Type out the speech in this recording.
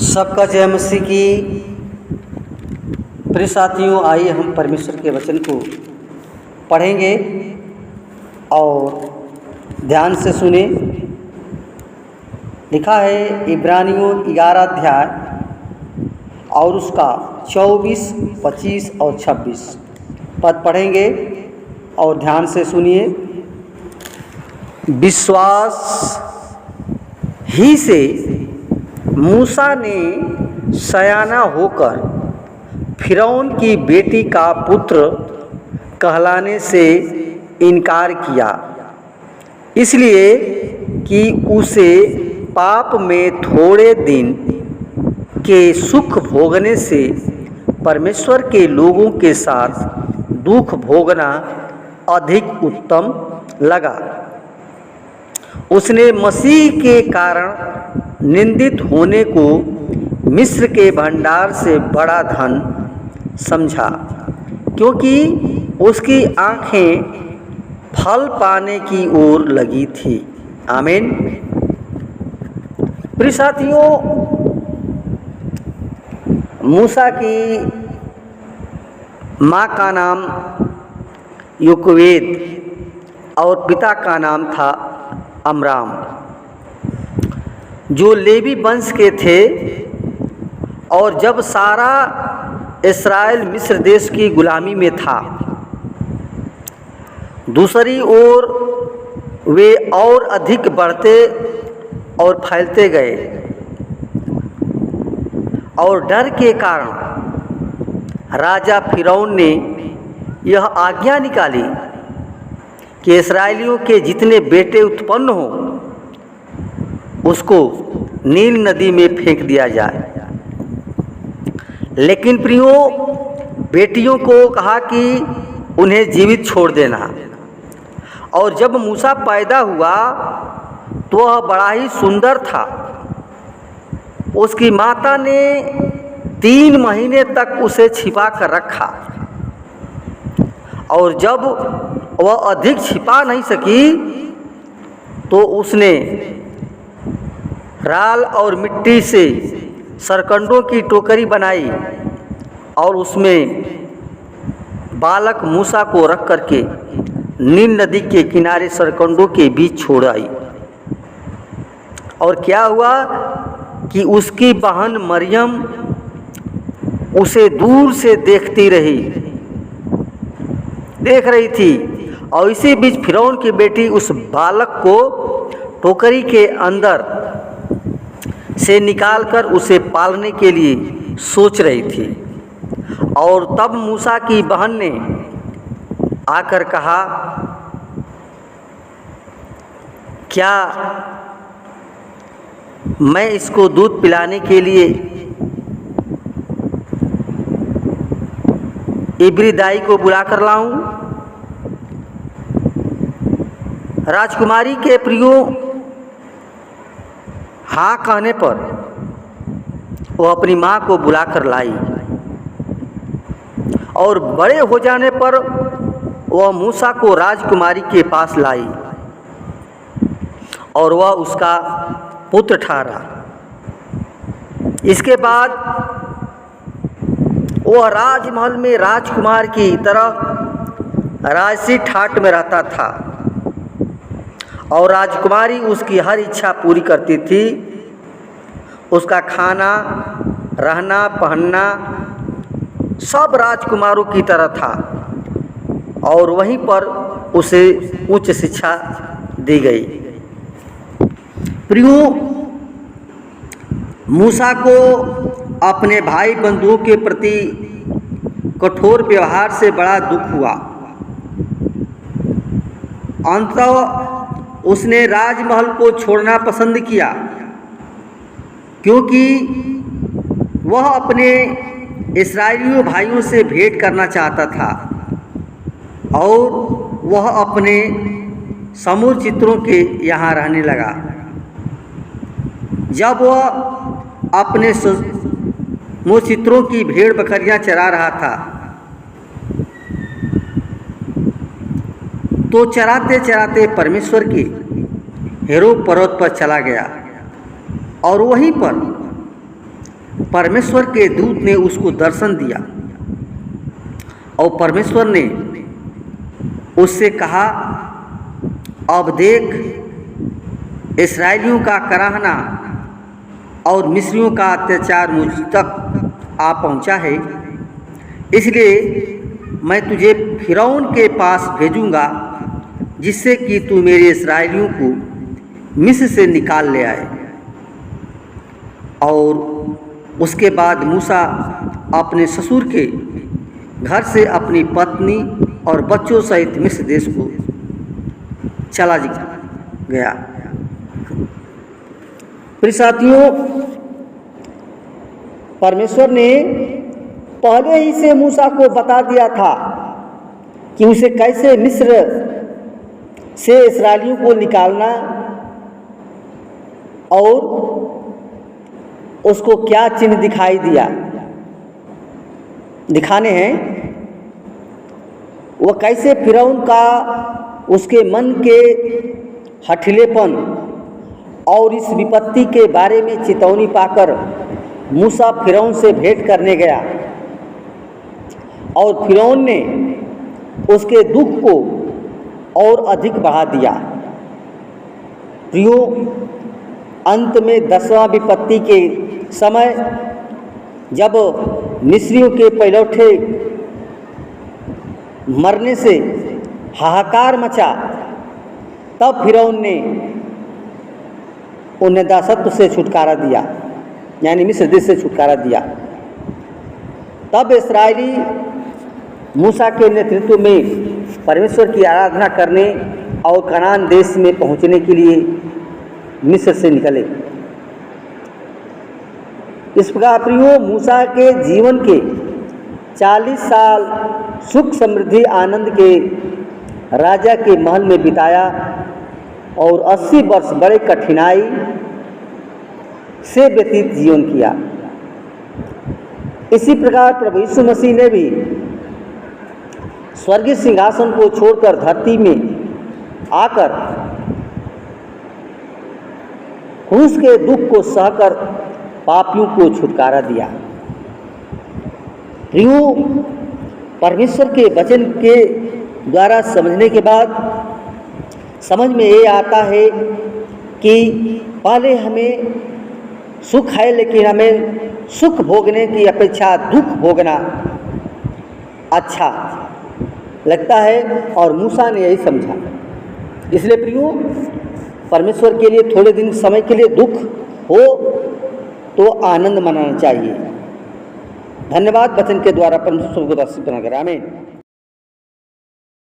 सबका जय मसीह की। प्रिय साथियों, आइए हम परमेश्वर के वचन को पढ़ेंगे और ध्यान से सुने। लिखा है इब्रानियों 11 अध्याय और उसका 24, 25 और 26 पद पढ़ेंगे और ध्यान से सुनिए। विश्वास ही से मूसा ने सयाना होकर फिरौन की बेटी का पुत्र कहलाने से इनकार किया, इसलिए कि उसे पाप में थोड़े दिन के सुख भोगने से परमेश्वर के लोगों के साथ दुख भोगना अधिक उत्तम लगा। उसने मसीह के कारण निंदित होने को मिस्र के भंडार से बड़ा धन समझा, क्योंकि उसकी आँखें फल पाने की ओर लगी थी। आमीन। प्रिय साथियों, मूसा की माँ का नाम योकेबेद और पिता का नाम था अमराम, जो लेवी वंश के थे। और जब सारा इस्राएल मिस्र देश की गुलामी में था, दूसरी ओर वे और अधिक बढ़ते और फैलते गए, और डर के कारण राजा फिरौन ने यह आज्ञा निकाली कि इस्राएलियों के जितने बेटे उत्पन्न हों उसको नील नदी में फेंक दिया जाए। लेकिन प्रियो, बेटियों को कहा कि उन्हें जीवित छोड़ देना। और जब मूसा पैदा हुआ तो वह बड़ा ही सुंदर था। उसकी माता ने 3 महीने तक उसे छिपा कर रखा, और जब वह अधिक छिपा नहीं सकी तो उसने राल और मिट्टी से सरकंडों की टोकरी बनाई और उसमें बालक मूसा को रख करके नील नदी के किनारे सरकंडों के बीच छोड़ आई। और क्या हुआ कि उसकी बहन मरियम उसे दूर से देखती रही, देख रही थी। और इसी बीच फिरौन की बेटी उस बालक को टोकरी के अंदर से निकालकर उसे पालने के लिए सोच रही थी। और तब मूसा की बहन ने आकर कहा, क्या मैं इसको दूध पिलाने के लिए इब्री दाई को बुला कर लाऊं? राजकुमारी के प्रियो हाँ कहने पर वह अपनी माँ को बुला कर लाई, और बड़े हो जाने पर वह मूसा को राजकुमारी के पास लाई और वह उसका पुत्र ठहरा। इसके बाद वह राजमहल में राजकुमार की तरह राजसी ठाट में रहता था, और राजकुमारी उसकी हर इच्छा पूरी करती थी। उसका खाना, रहना, पहनना सब राजकुमारों की तरह था, और वहीं पर उसे उच्च शिक्षा दी गई। प्रियो, मूसा को अपने भाई बंधुओं के प्रति कठोर व्यवहार से बड़ा दुख हुआ। अंततः उसने राजमहल को छोड़ना पसंद किया, क्योंकि वह अपने इस्राएलियों भाइयों से भेंट करना चाहता था, और वह अपने समूह चित्रों के यहाँ रहने लगा। जब वह अपने समूह चित्रों की भेड़ बकरियां चरा रहा था तो चराते चराते परमेश्वर के हेरो पर्वत पर चला गया और वहीं पर परमेश्वर के दूत ने उसको दर्शन दिया और परमेश्वर ने उससे कहा, अब देख, इस्राएलियों का कराहना और मिस्रियों का अत्याचार मुझ तक आ पहुंचा है, इसलिए मैं तुझे फिरौन के पास भेजूंगा, जिससे कि तू मेरे इस्राएलियों को मिस्र से निकाल ले आए। और उसके बाद मूसा अपने ससुर के घर से अपनी पत्नी और बच्चों सहित मिस्र देश को चला गया। प्रिय साथियों, परमेश्वर ने पहले ही से मूसा को बता दिया था कि उसे कैसे मिस्र से इस्राएलियों को निकालना और उसको क्या चिन्ह दिखाने हैं, वह कैसे फिरौन का उसके मन के हठीलेपन और इस विपत्ति के बारे में चेतावनी पाकर मूसा फिरौन से भेंट करने गया और फिरौन ने उसके दुख को और अधिक बढ़ा दिया। प्रियो, अंत में 10वां विपत्ति के समय जब मिस्रियों के पहलौठे मरने से हाहाकार मचा, तब फिरौन ने उन्हें दासत्व से छुटकारा दिया, यानी मिस्र देश से छुटकारा दिया। तब इस्राएली मूसा के नेतृत्व में परमेश्वर की आराधना करने और कनान देश में पहुंचने के लिए मिस्र से निकले। इस प्रकार प्रियो, मूसा के जीवन के 40 साल सुख समृद्धि आनंद के राजा के महल में बिताया और 80 वर्ष बड़े कठिनाई से व्यतीत जीवन किया। इसी प्रकार प्रभु यीशु मसीह ने भी स्वर्गीय सिंहासन को छोड़कर धरती में आकर क्रूस के दुख को सहकर पापियों को छुटकारा दिया। प्रियो, परमेश्वर के वचन के द्वारा समझने के बाद समझ में ये आता है कि पहले हमें सुख है, लेकिन हमें सुख भोगने की अपेक्षा दुख भोगना अच्छा लगता है, और मूसा ने यही समझा। इसलिए प्रियो, परमेश्वर के लिए थोड़े दिन समय के लिए दुख हो तो आनंद मनाना चाहिए। धन्यवाद। वचन के द्वारा परमेश्वर को दर्शित बनाकर, आमीन।